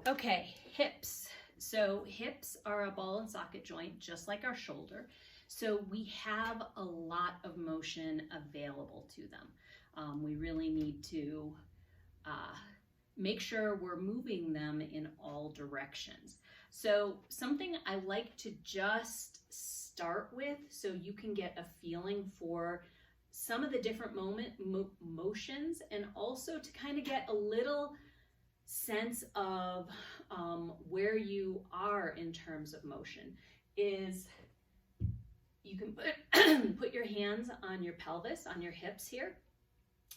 Okay, hips. So hips are a ball and socket joint, just like our shoulder. So we have a lot of motion available to them. We really need to make sure we're moving them in all directions. So something I like to just start with so you can get a feeling for some of the different motions, and also to kind of get a little sense of where you are in terms of motion, is you can put your hands on your pelvis, on your hips here,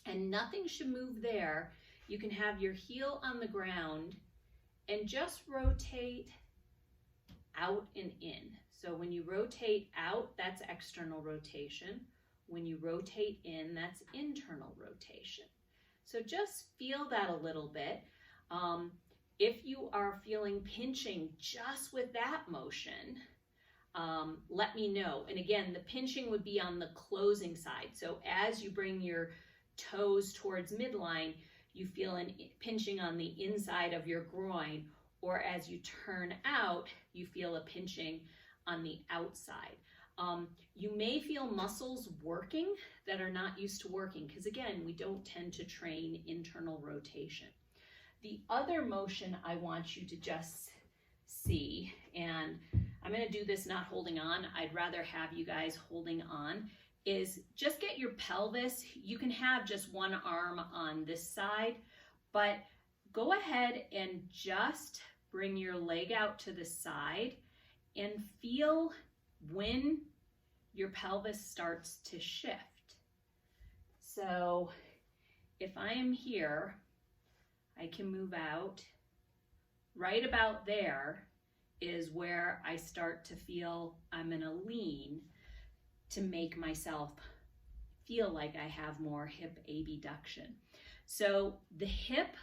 and nothing should move there. You can have your heel on the ground and just rotate out and in. So when you rotate out, that's external rotation. When you rotate in, that's internal rotation. So just feel that a little bit. If you are feeling pinching just with that motion, let me know. And again, the pinching would be on the closing side. So as you bring your toes towards midline, you feel an pinching on the inside of your groin, or as you turn out, you feel a pinching on the outside. You may feel muscles working that are not used to working, because again, we don't tend to train internal rotation. The other motion I want you to just see, and I'm going to do this not holding on, I'd rather have you guys holding on, is just get your pelvis. You can have just one arm on this side, but go ahead and just bring your leg out to the side and feel when your pelvis starts to shift. So if I am here, I can move out. Right about there is where I start to feel I'm gonna lean to make myself feel like I have more hip abduction. So the hip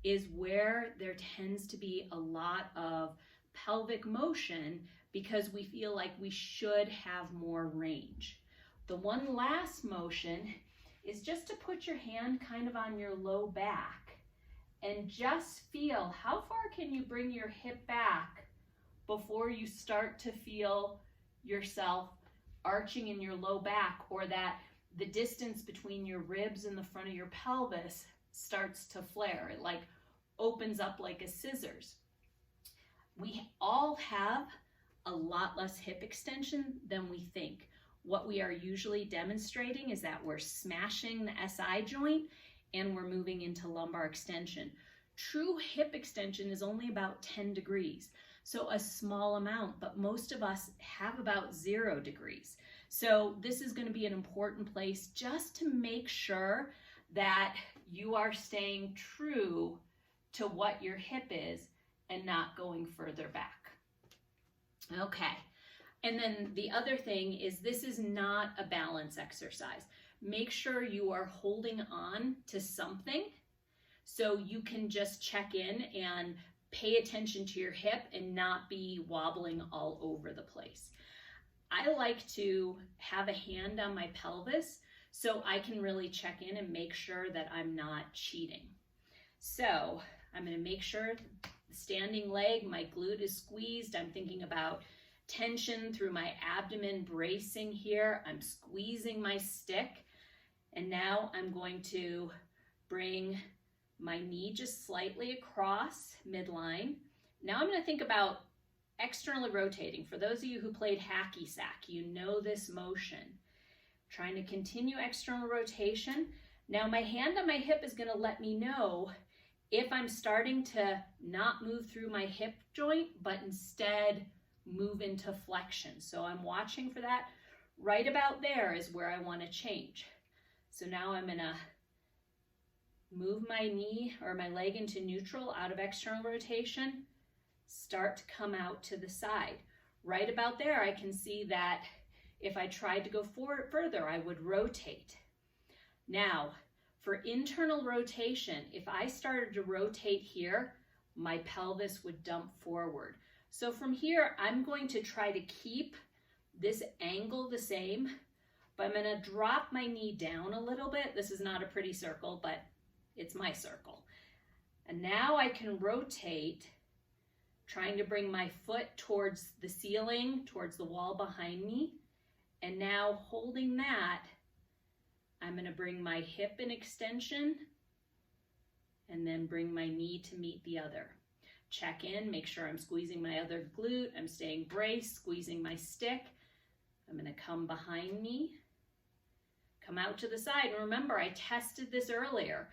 is where there tends to be a lot of pelvic motion, because we feel like we should have more range. The one last motion is just to put your hand kind of on your low back and just feel how far can you bring your hip back before you start to feel yourself arching in your low back, or that the distance between your ribs and the front of your pelvis starts to flare. It like opens up like a scissors. We all have a lot less hip extension than we think. What we are usually demonstrating is that we're smashing the SI joint and we're moving into lumbar extension. True hip extension is only about 10 degrees, so a small amount, but most of us have about 0 degrees. So this is going to be an important place just to make sure that you are staying true to what your hip is and not going further back. Okay, and then the other thing is, this is not a balance exercise. Make sure you are holding on to something so you can just check in and pay attention to your hip and not be wobbling all over the place. I like to have a hand on my pelvis so I can really check in and make sure that I'm not cheating. So I'm going to make sure the standing leg, my glute is squeezed. I'm thinking about tension through my abdomen, bracing here. I'm squeezing my stick. And now I'm going to bring my knee just slightly across midline. Now I'm going to think about externally rotating. For those of you who played hacky sack, you know this motion. Trying to continue external rotation. Now my hand on my hip is going to let me know if I'm starting to not move through my hip joint, but instead move into flexion. So I'm watching for that. Right about there is where I want to change. So now I'm going to move my knee or my leg into neutral out of external rotation, start to come out to the side. Right about there, I can see that if I tried to go forward further, I would rotate. Now, for internal rotation, if I started to rotate here, my pelvis would dump forward. So from here, I'm going to try to keep this angle the same, but I'm going to drop my knee down a little bit. This is not a pretty circle, but it's my circle. And now I can rotate, trying to bring my foot towards the ceiling, towards the wall behind me. And now holding that, I'm going to bring my hip in extension and then bring my knee to meet the other. Check in, make sure I'm squeezing my other glute, I'm staying braced, squeezing my stick. I'm going to come behind me, come out to the side. And remember, I tested this earlier.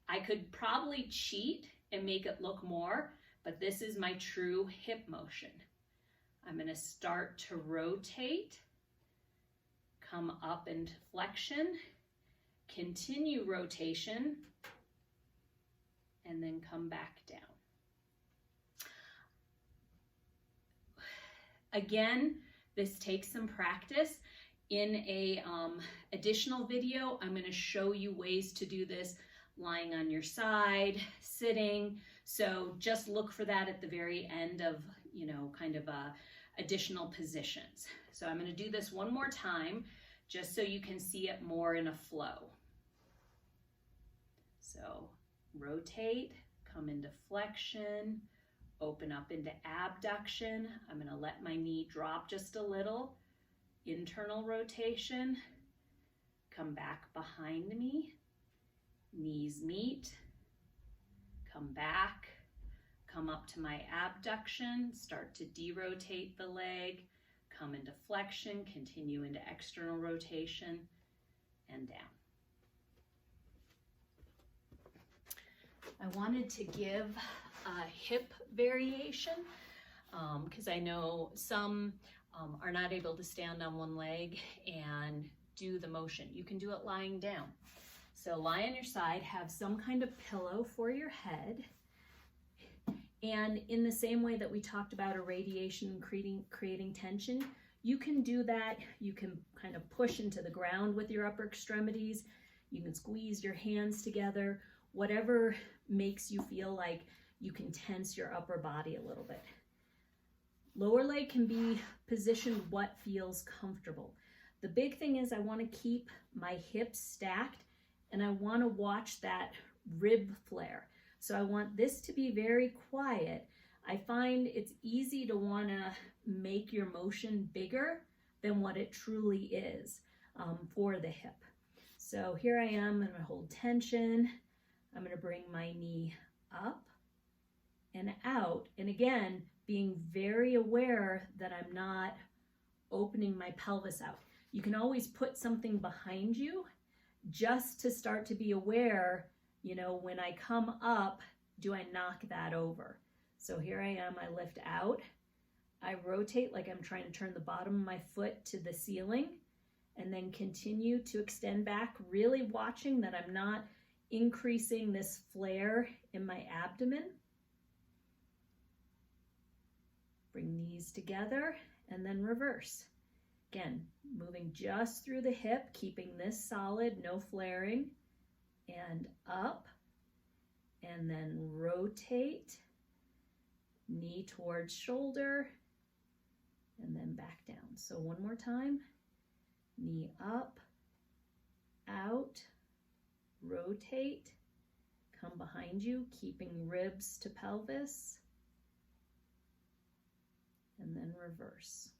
I could probably cheat and make it look more, but this is my true hip motion. I'm going to start to rotate, come up into flexion, continue rotation, and then come back down. Again, this takes some practice. In a additional video, I'm going to show you ways to do this lying on your side, sitting. So just look for that at the very end of, kind of additional positions. So I'm going to do this one more time just so you can see it more in a flow. So rotate, come into flexion, open up into abduction. I'm going to let my knee drop just a little. Internal rotation, come back behind me, knees meet, come back, come up to my abduction, start to derotate the leg, come into flexion, continue into external rotation, and down. I wanted to give a hip variation because I know some are not able to stand on one leg and do the motion. You can do it lying down. So lie on your side, have some kind of pillow for your head. And in the same way that we talked about irradiation creating tension, you can do that. You can kind of push into the ground with your upper extremities. You can squeeze your hands together, whatever makes you feel like you can tense your upper body a little bit. Lower leg can be positioned what feels comfortable. The big thing is I want to keep my hips stacked and I want to watch that rib flare. So I want this to be very quiet. I find it's easy to want to make your motion bigger than what it truly is for the hip. So here I am, I'm going to hold tension. I'm going to bring my knee up and out. And again, being very aware that I'm not opening my pelvis out. You can always put something behind you just to start to be aware, when I come up, do I knock that over? So here I am, I lift out. I rotate like I'm trying to turn the bottom of my foot to the ceiling and then continue to extend back, really watching that I'm not increasing this flare in my abdomen. Bring these together and then reverse. Again, moving just through the hip, keeping this solid, no flaring, and up, and then rotate, knee towards shoulder, and then back down. So one more time, knee up, out, rotate, come behind you, keeping ribs to pelvis, and then reverse.